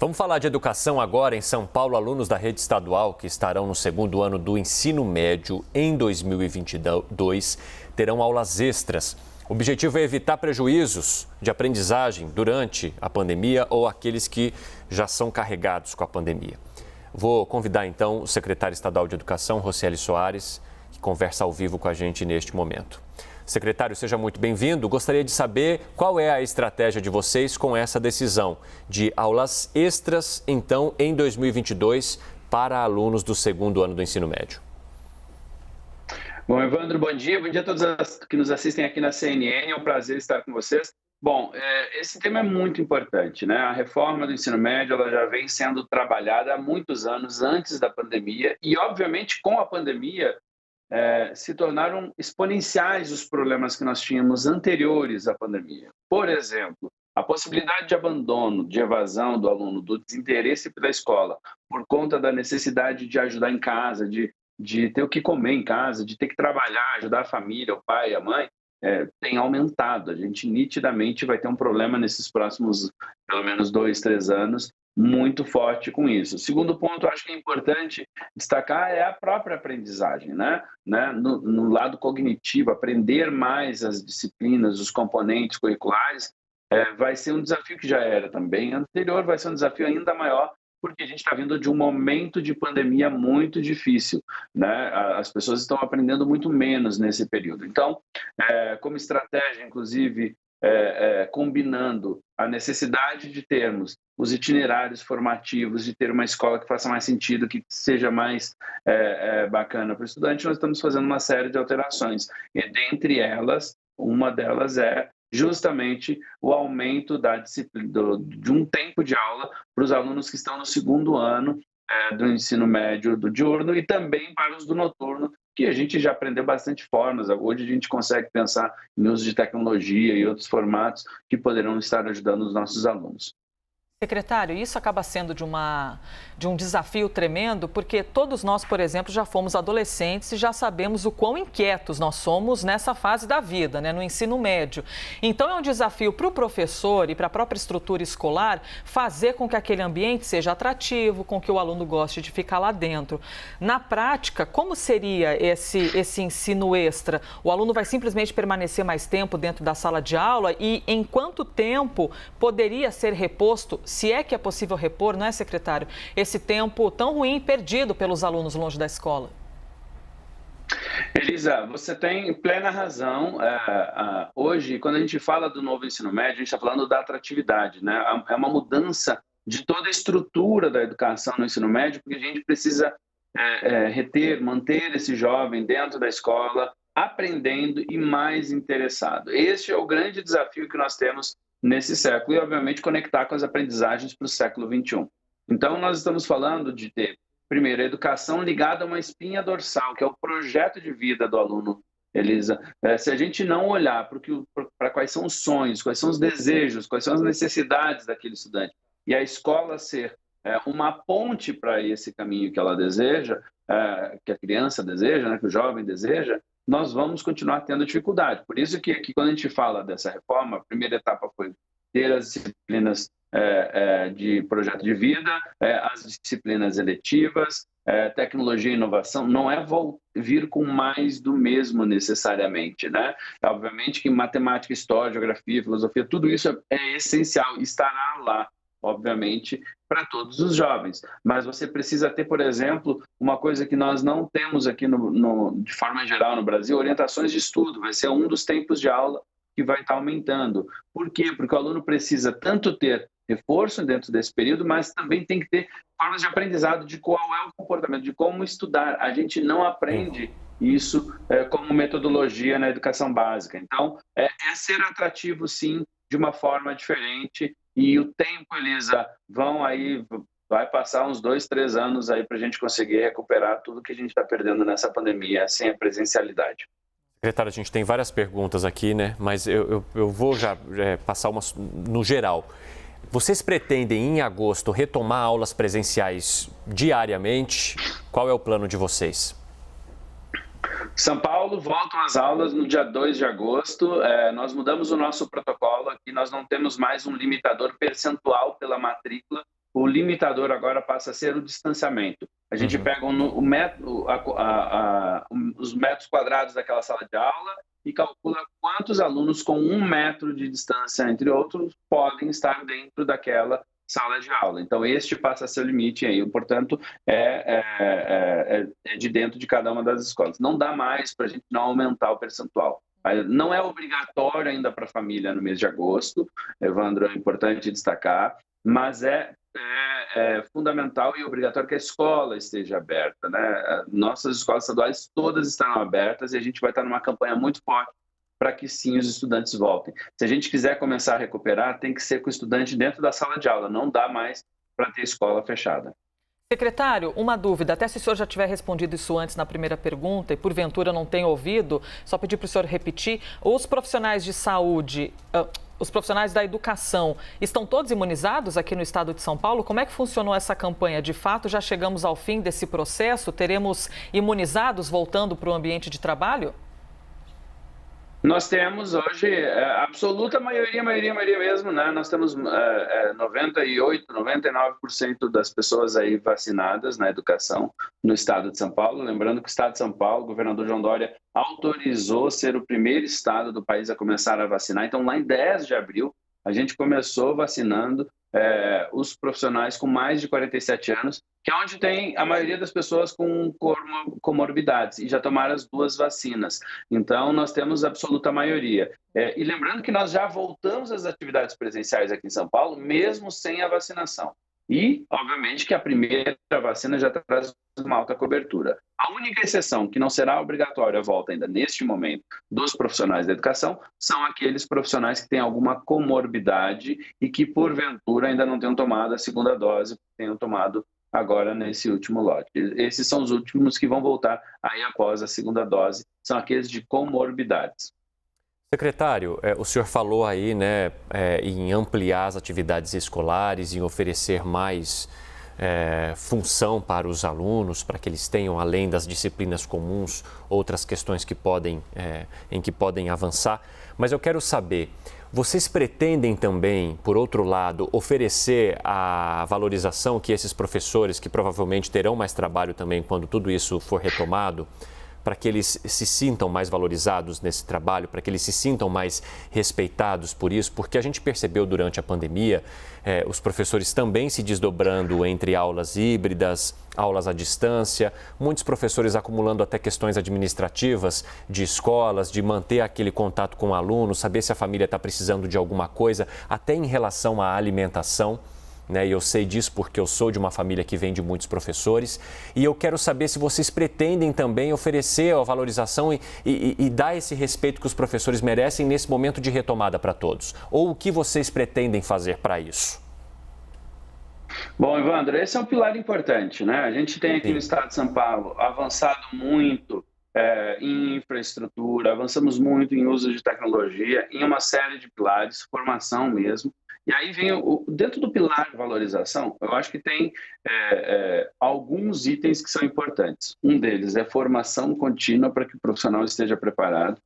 Vamos falar de educação agora. Em São Paulo, alunos da rede estadual que estarão no segundo ano do ensino médio em 2022 terão aulas extras. O objetivo é evitar prejuízos de aprendizagem durante a pandemia ou aqueles que já são carregados com a pandemia. Vou convidar então o secretário estadual de Educação, Rocieli Soares, que conversa ao vivo com a gente neste momento. Secretário, seja muito bem-vindo. Gostaria de saber qual é a estratégia de vocês com essa decisão de aulas extras, então, em 2022, para alunos do segundo ano do ensino médio. Bom, Evandro, bom dia a todos que nos assistem aqui na CNN, é um prazer estar com vocês. Bom, esse tema é muito importante, né? A reforma do ensino médio, ela já vem sendo trabalhada há muitos anos antes da pandemia e, obviamente, com a pandemia, se tornaram exponenciais os problemas que nós tínhamos anteriores à pandemia. Por exemplo, a possibilidade de abandono, de evasão do aluno, do desinteresse pela escola, por conta da necessidade de ajudar em casa, de ter o que comer em casa, de ter que trabalhar, ajudar a família, o pai, a mãe, tem aumentado. A gente nitidamente vai ter um problema nesses próximos, pelo menos 2, 3 anos, muito forte com isso. Segundo ponto, acho que é importante destacar é a própria aprendizagem, né? No lado cognitivo, aprender mais as disciplinas, os componentes curriculares, vai ser um desafio que já era também anterior, vai ser um desafio ainda maior, porque a gente está vindo de um momento de pandemia muito difícil, né? As pessoas estão aprendendo muito menos nesse período. Então, como estratégia, inclusive, combinando a necessidade de termos os itinerários formativos, de ter uma escola que faça mais sentido, que seja mais bacana para o estudante, nós estamos fazendo uma série de alterações. E, dentre elas, uma delas é justamente o aumento da disciplina, de um tempo de aula para os alunos que estão no segundo ano do ensino médio do diurno e também para os do noturno, que a gente já aprendeu bastante formas. Hoje a gente consegue pensar em uso de tecnologia e outros formatos que poderão estar ajudando os nossos alunos. Secretário, isso acaba sendo de um desafio tremendo, porque todos nós, por exemplo, já fomos adolescentes e já sabemos o quão inquietos nós somos nessa fase da vida, né, no ensino médio. Então, é um desafio para o professor e para a própria estrutura escolar fazer com que aquele ambiente seja atrativo, com que o aluno goste de ficar lá dentro. Na prática, como seria esse ensino extra? O aluno vai simplesmente permanecer mais tempo dentro da sala de aula e em quanto tempo poderia ser reposto, se é que é possível repor, não é, secretário, esse tempo tão ruim perdido pelos alunos longe da escola? Elisa, você tem plena razão. Hoje, quando a gente fala do novo ensino médio, a gente está falando da atratividade, né? É uma mudança de toda a estrutura da educação no ensino médio, porque a gente precisa manter esse jovem dentro da escola, aprendendo e mais interessado. Este é o grande desafio que nós temos nesse século e, obviamente, conectar com as aprendizagens para o século XXI. Então, nós estamos falando de ter, primeiro, a educação ligada a uma espinha dorsal, que é o projeto de vida do aluno, Elisa. Se a gente não olhar para quais são os sonhos, quais são os desejos, quais são as necessidades daquele estudante, e a escola ser uma ponte para esse caminho que ela deseja, que a criança deseja, né, que o jovem deseja, nós vamos continuar tendo dificuldade. Por isso que quando a gente fala dessa reforma, a primeira etapa foi ter as disciplinas de projeto de vida, as disciplinas eletivas, tecnologia e inovação, não é vir com mais do mesmo necessariamente, né? Obviamente que matemática, história, geografia, filosofia, tudo isso é essencial, estará lá, obviamente, para todos os jovens. Mas você precisa ter, por exemplo, uma coisa que nós não temos aqui de forma geral no Brasil, orientações de estudo. Vai ser um dos tempos de aula que vai estar aumentando. Por quê? Porque o aluno precisa tanto ter reforço dentro desse período, mas também tem que ter formas de aprendizado de qual é o comportamento, de como estudar. A gente não aprende isso como metodologia na educação básica. Então, é ser atrativo, sim, de uma forma diferente. E o tempo, Elisa, vai passar uns 2, 3 anos aí para a gente conseguir recuperar tudo que a gente está perdendo nessa pandemia, sem a presencialidade. Secretário, a gente tem várias perguntas aqui, né? Mas eu vou já passar umas no geral. Vocês pretendem, em agosto, retomar aulas presenciais diariamente? Qual é o plano de vocês? São Paulo voltam às aulas no dia 2 de agosto. Nós mudamos o nosso protocolo aqui, nós não temos mais um limitador percentual pela matrícula o limitador agora passa a ser o distanciamento. A gente pega os metros quadrados daquela sala de aula e calcula quantos alunos com 1 metro de distância, entre outros, podem estar dentro daquela sala de aula. Então, este passa a ser o limite aí, portanto, é de dentro de cada uma das escolas. Não dá mais para a gente não aumentar o percentual. Não é obrigatório ainda para a família no mês de agosto, Evandro, é importante destacar, mas é fundamental e obrigatório que a escola esteja aberta, né? Nossas escolas estaduais todas estarão abertas e a gente vai estar numa campanha muito forte para que sim os estudantes voltem. Se a gente quiser começar a recuperar, tem que ser com o estudante dentro da sala de aula, não dá mais para ter escola fechada. Secretário, uma dúvida, até se o senhor já tiver respondido isso antes na primeira pergunta e porventura não tenha ouvido, só pedir para o senhor repetir, os profissionais de saúde, os profissionais da educação, estão todos imunizados aqui no estado de São Paulo? Como é que funcionou essa campanha? De fato, já chegamos ao fim desse processo? Teremos imunizados voltando para o ambiente de trabalho? Nós temos hoje a absoluta maioria mesmo, né? Nós temos 98%, 99% das pessoas aí vacinadas na educação no estado de São Paulo. Lembrando que o estado de São Paulo, o governador João Dória autorizou ser o primeiro estado do país a começar a vacinar. Então, lá em 10 de abril, a gente começou vacinando os profissionais com mais de 47 anos, que é onde tem a maioria das pessoas com comorbidades e já tomaram as 2 vacinas. Então, nós temos a absoluta maioria. E lembrando que nós já voltamos às atividades presenciais aqui em São Paulo, mesmo sem a vacinação. E, obviamente, que a primeira vacina já traz uma alta cobertura. A única exceção que não será obrigatória a volta ainda neste momento dos profissionais da educação são aqueles profissionais que têm alguma comorbidade e que, porventura, ainda não tenham tomado a segunda dose, tenham tomado agora nesse último lote. Esses são os últimos que vão voltar aí após a segunda dose, são aqueles de comorbidades. Secretário, o senhor falou aí, né, em ampliar as atividades escolares, em oferecer mais função para os alunos, para que eles tenham, além das disciplinas comuns, outras questões que em que podem avançar. Mas eu quero saber, vocês pretendem também, por outro lado, oferecer a valorização que esses professores, que provavelmente terão mais trabalho também quando tudo isso for retomado, para que eles se sintam mais valorizados nesse trabalho, para que eles se sintam mais respeitados por isso, porque a gente percebeu durante a pandemia os professores também se desdobrando entre aulas híbridas, aulas à distância, muitos professores acumulando até questões administrativas de escolas, de manter aquele contato com o aluno, saber se a família está precisando de alguma coisa, até em relação à alimentação. E eu sei disso porque eu sou de uma família que vem de muitos professores e eu quero saber se vocês pretendem também oferecer a valorização e dar esse respeito que os professores merecem nesse momento de retomada para todos. Ou o que vocês pretendem fazer para isso? Bom, Evandro, esse é um pilar importante, né? A gente tem aqui no estado de São Paulo avançado muito em infraestrutura, avançamos muito em uso de tecnologia, em uma série de pilares, formação mesmo. E aí vem, dentro do pilar de valorização, eu acho que tem alguns itens que são importantes. Um deles é formação contínua para que o profissional esteja preparado.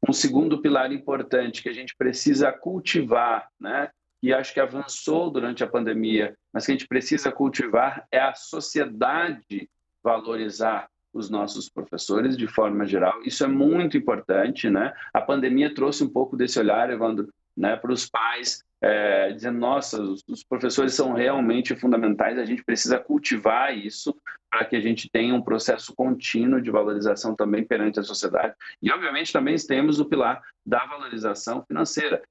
Um segundo pilar importante que a gente precisa cultivar, né? E acho que avançou durante a pandemia, mas que a gente precisa cultivar é a sociedade valorizar os nossos professores de forma geral. Isso é muito importante, né? A pandemia trouxe um pouco desse olhar, Evandro, né, para os pais, dizendo, nossa, os professores são realmente fundamentais, a gente precisa cultivar isso para que a gente tenha um processo contínuo de valorização também perante a sociedade. E, obviamente, também temos o pilar da valorização financeira.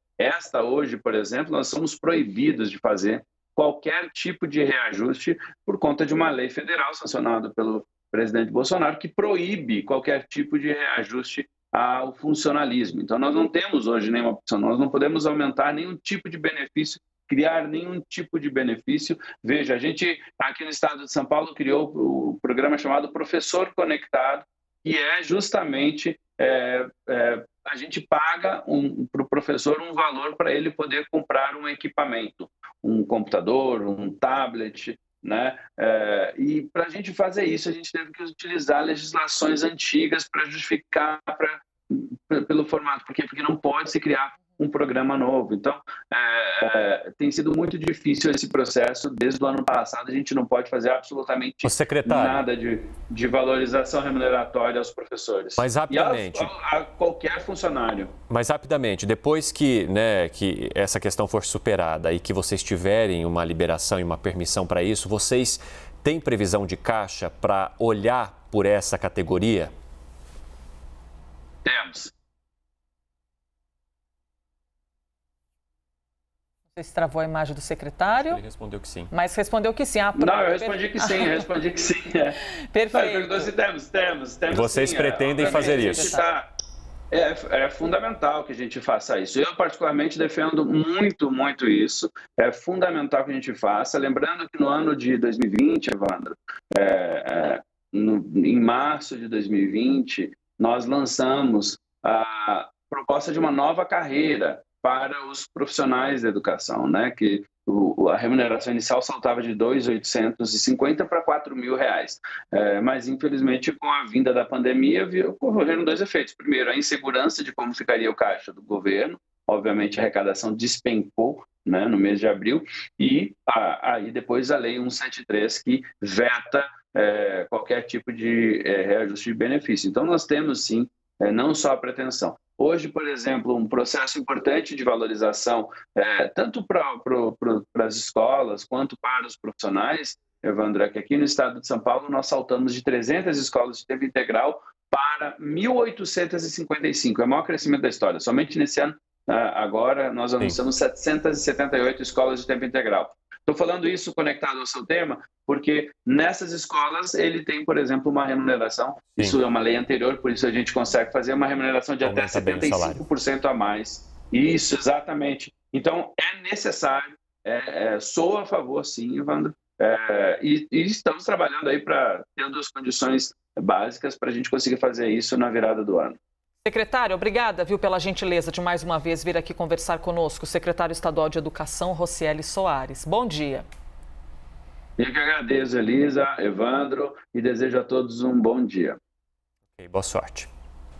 Hoje, por exemplo, nós somos proibidos de fazer qualquer tipo de reajuste por conta de uma lei federal sancionada pelo presidente Bolsonaro que proíbe qualquer tipo de reajuste ao funcionalismo. Então, nós não temos hoje nenhuma opção, nós não podemos aumentar nenhum tipo de benefício, criar nenhum tipo de benefício. Veja, a gente aqui no estado de São Paulo criou o programa chamado Professor Conectado, que é justamente a gente paga para o professor um valor para ele poder comprar um equipamento, um computador, um tablet, né? E para a gente fazer isso, a gente teve que utilizar legislações antigas para justificar pelo formato. Por quê? Porque não pode se criar um programa novo. Então, tem sido muito difícil esse processo. Desde o ano passado, a gente não pode fazer absolutamente nada de valorização remuneratória aos professores. Mas rapidamente. E a qualquer funcionário. Mas rapidamente, depois que essa questão for superada e que vocês tiverem uma liberação e uma permissão para isso, vocês têm previsão de caixa para olhar por essa categoria? Temos. Você travou a imagem do secretário? Ele respondeu que sim. Mas respondeu que sim. Não, eu respondi que sim, Perfeito. Não, temos. Vocês pretendem fazer isso? É fundamental que a gente faça isso. Eu, particularmente, defendo muito isso. É fundamental que a gente faça. Lembrando que no ano de 2020, Evandro, em março de 2020, nós lançamos a proposta de uma nova carreira para os profissionais da educação, né? Que a remuneração inicial saltava de R$ 2.850 para R$ 4.000. Mas, infelizmente, com a vinda da pandemia, ocorreram dois efeitos. Primeiro, a insegurança de como ficaria o caixa do governo. Obviamente, a arrecadação despencou, né, no mês de abril. E aí depois a Lei 173, que veta qualquer tipo de reajuste de benefício. Então, nós temos, sim, não só a pretensão. Hoje, por exemplo, um processo importante de valorização, tanto para as escolas quanto para os profissionais, Evandro, é que aqui no estado de São Paulo nós saltamos de 300 escolas de tempo integral para 1.855. É o maior crescimento da história. Somente nesse ano, agora, nós anunciamos 778 escolas de tempo integral. Estou falando isso conectado ao seu tema, porque nessas escolas ele tem, por exemplo, uma remuneração, isso é uma lei anterior, por isso a gente consegue fazer uma remuneração de até 75% a mais. Isso, exatamente. Então, é necessário, sou a favor, sim, Evandro, e estamos trabalhando aí para tendo as condições básicas para a gente conseguir fazer isso na virada do ano. Secretário, obrigada, pela gentileza de mais uma vez vir aqui conversar conosco, o secretário estadual de Educação, Rocieli Soares. Bom dia. Eu que agradeço, Elisa, Evandro, e desejo a todos um bom dia. Boa sorte.